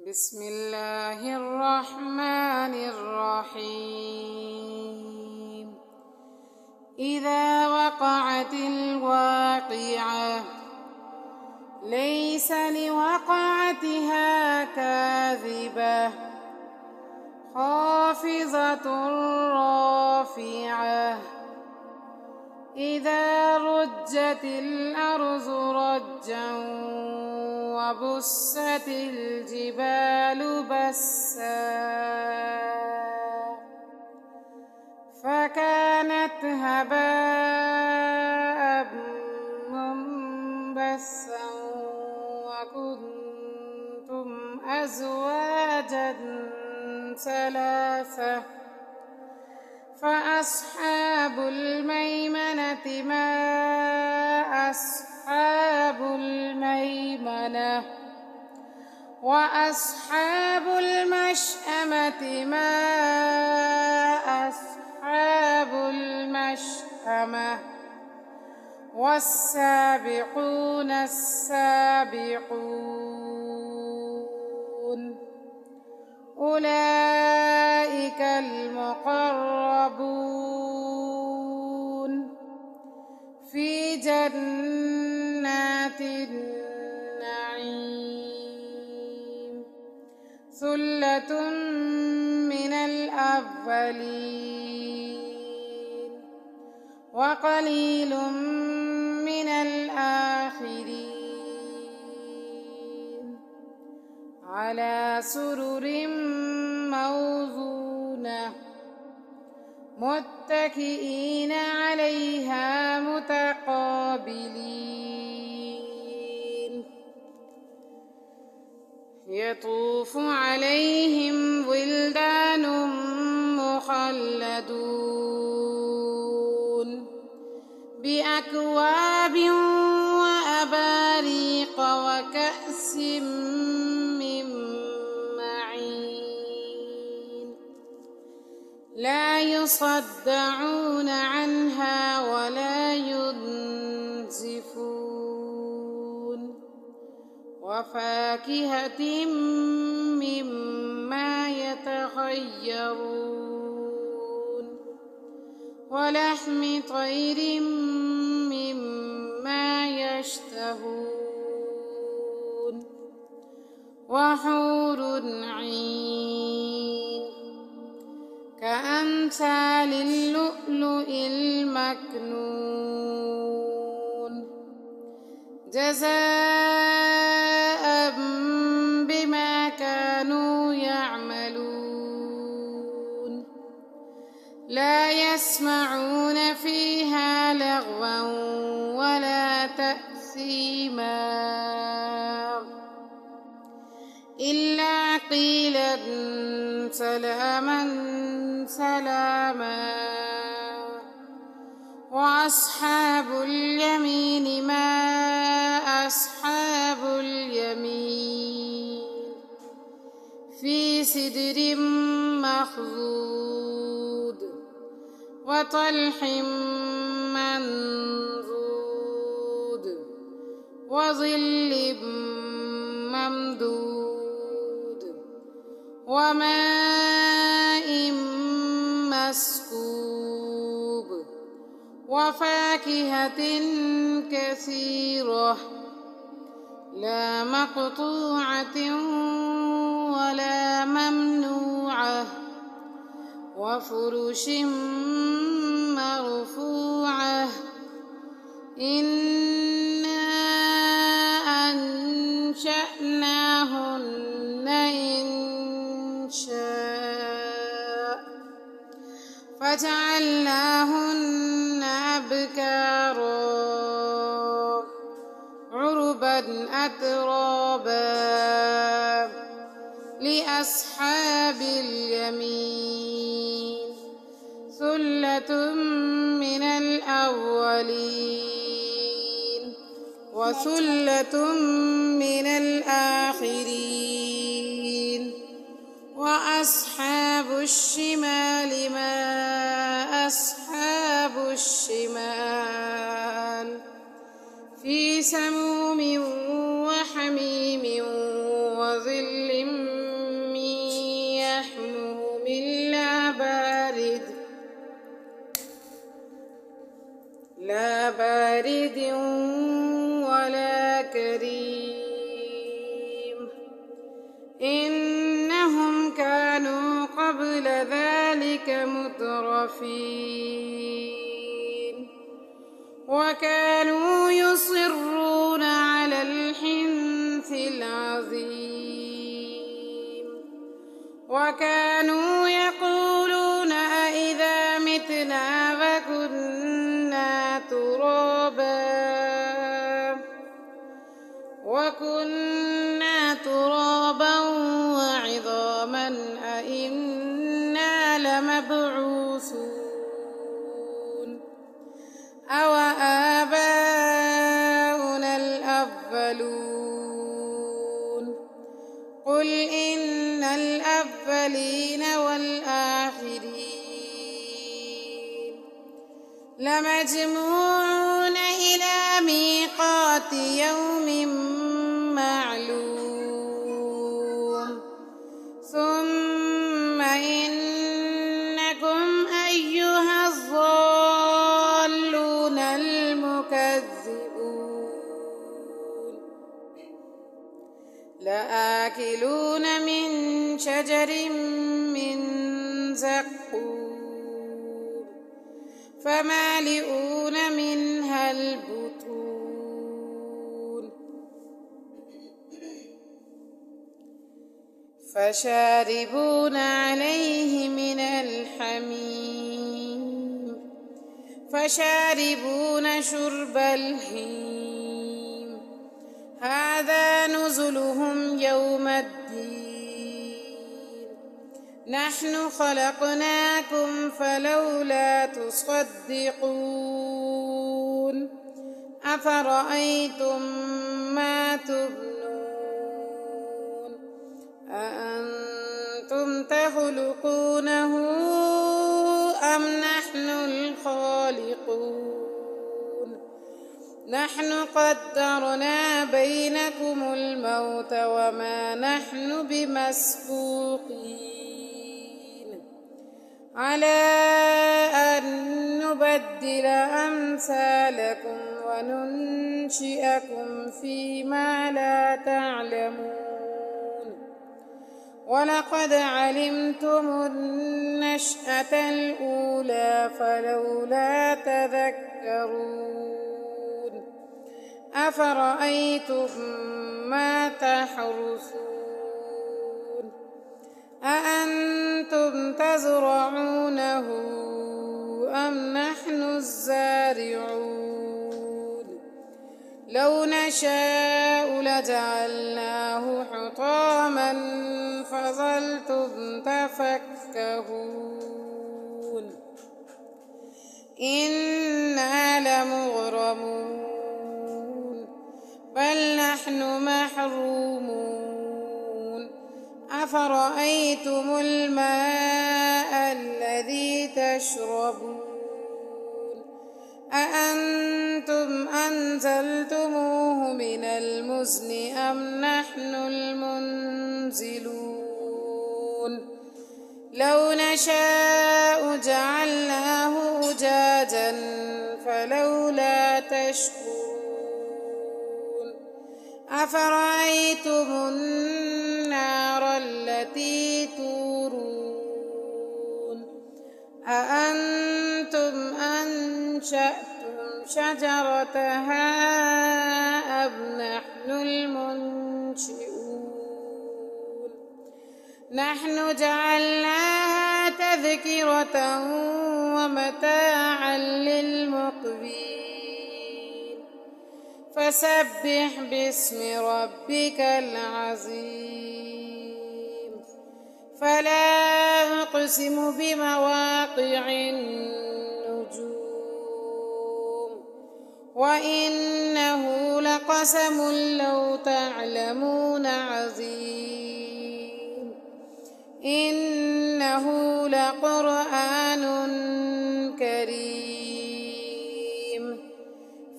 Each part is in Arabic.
بسم الله الرحمن الرحيم إذا وقعت الواقعة ليس لوقعتها كاذبة خافضة رافعة إذا رجت الأرض رجا وبست الجبال بسا فكانت هباء منبثا وكنتم أزواجا ثلاثة فأصحاب الميمنة ما أصحاب الميمنة وأصحاب المشأمة ما أصحاب المشأمة والسابقون السابقون أولئك المقربون في جنات النعيم ثلة من الأولين وقليل من الآخرين على سرر موضونة متكئين عليها متقابلين يطوف عليهم ولدان مخلدون بأكواب وأباريق وكأس من معين لا يصدعون عنها ولا ينزفون وفاكهة مما يتخيرون ولحم طير مما يشتهون وحور عين كأمثال اللؤلؤ المكنون جزاء بما كانوا يعملون لا يسمعون فيها لغوا ولا تأثيما إلا قيلا سلاما سلاما وأصحاب اليمين ما أصحاب اليمين في سدر مخضود وطلح منضود وظل ممدود وماء مسكوب وفاكهة كثيرة لا مقطوعة ولا ممنوعة وفرش مرفوعة إنا أنشأناهن إنشاء فجعلناهن أبكارا عربا أترابا لأصحاب اليمين ثلة من الأولين وثلة من الآخرين وأصحاب الشمال ما أصحاب الشمال في سموم وحميم وظل أولئك مترفين وكانوا يصرون على الحنث العظيم وكانوا يقولون أإذا متنا وكنا ترابا وعظاما أإنا لمبعوثون أو آباؤنا الأولون قل إن الأولين والآخرين لمجموعون إلى ميقات يوم معلوم ثم إنكم أيها الضالون المكذبون لآكلون من شجر من زقوم فمالئون منها البطون فشاربون عليه من الحميم فشاربون شرب الهيم هذا نزلهم يوم الدين نحن خلقناكم فلولا تصدقون أفرأيتم ما تبنون أأنتم تخلقونه أم نحن الخالقون نحن قدرنا بينكم الموت وما نحن بمسبوقين على أن نبدل أمثالكم وننشئكم فيما لا تعلمون ولقد علمتم النشأة الأولى فلولا تذكرون أفرأيتم ما تحرثون أأنتم تزرعونه أم نحن الزارعون لو نشاء لجعلناه حطاما فظلتم تفكهون إنا لمغرمون بل نحن محرومون أفرأيتم الماء الذي تشربون أأنتم أنزلتموه من المزن أم نحن المنزلون لو نشاء جعلناه أجاجا فلولا تشكرون أفرأيتم النار التي تورون أأنتم أنشأتم شجرتها أم نحن المنشئون نحن جعلناها تذكرة ومتاعا للمقوين فسبح باسم ربك العظيم فلا أقسم بمواقع النجوم وإنه لقسم لو تعلمون عظيم إنه لقرآن كريم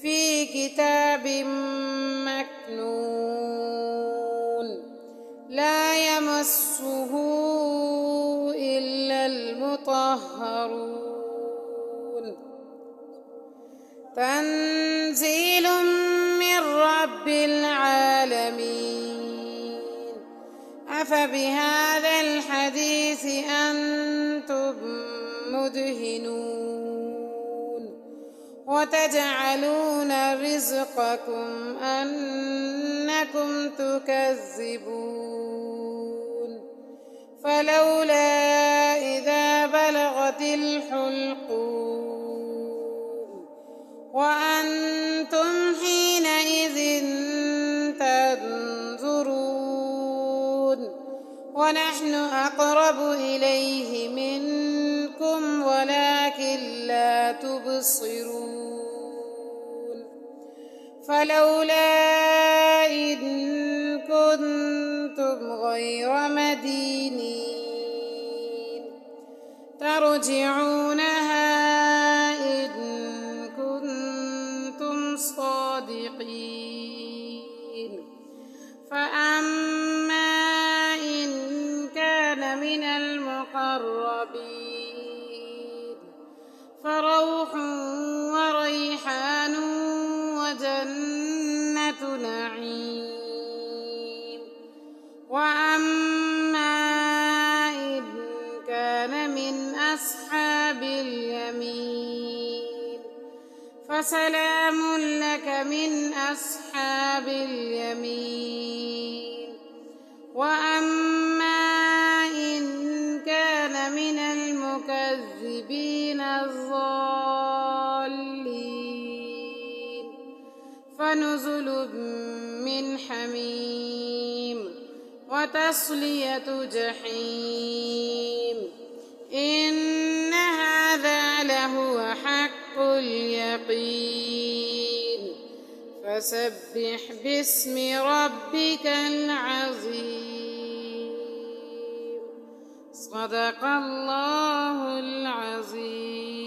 في كتاب مكنون لا يمسه إلا المطهرون تنزيل من رب العالمين أفبهذا الحديث أنتم تدهنون وتجعلون رزقكم أنكم تكذبون فلولا إذا بلغت الحلقوم وأنتم حينئذ تنظرون ونحن أقرب إليه منكم ولكن لا تبصرون فلولا إن كنتم غير مدينين ترجعونها إن كنتم صادقين فأما إن كان من المقربين فروح وريحان وجنة نعيم وأما إن كان من أصحاب اليمين فسلام لك من أصحاب اليمين وأما إن كان من المكذبين الضالين فنزل من حميم وتصلية جحيم إن هذا لهو حق اليقين فسبح باسم ربك العظيم صدق الله العظيم.